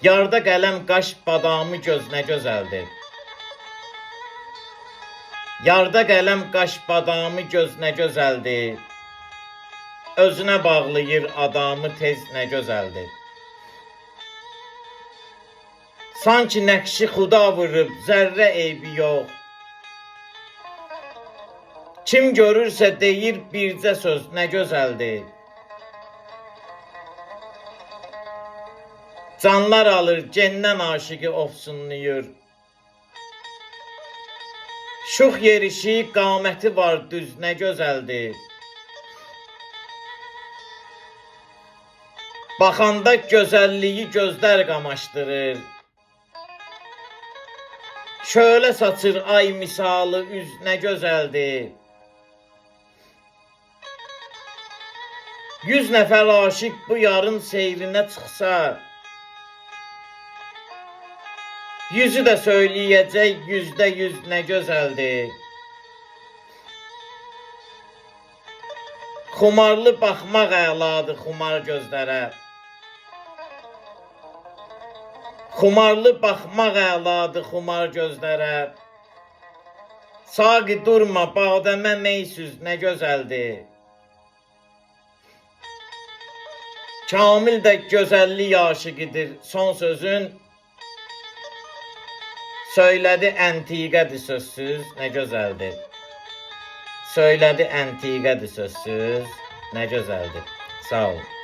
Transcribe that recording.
Yarda qələm, qaş, badamı, göz nə gözəldir. Yarda qələm, qaş, badamı, göz nə gözəldir. Özünə bağlayır adamı tez nə gözəldir. Sanki nəqşi xuda vurub, zərrə eybi yox. Kim görürsə deyir bircə söz nə gözəldir. Canlar alır, cendən aşıqı ofsunluyur. Şux yerişi, qaməti var düz nə gözəldir. Baxanda gözəlliyi gözlər qamaşdırır. Şölə saçır ay misalı üz nə gözəldir. 100 nəfər aşiq bu yarın seyrinə çıxsa, yüzü də söyləyəcək 100% nə gözəldir. Xumarlı baxmaq əladır xumar gözlərə. Xumarlı baxmaq əladır xumar gözlərə. Saqi durma, badəmə mey süz nə gözəldir. Kamil də gözəllik aşiqidir, son sözün söylədi əntiqədir sözsüz, nə gözəldir. Söylədi əntiqədir sözsüz, nə gözəldir. Sağ olun.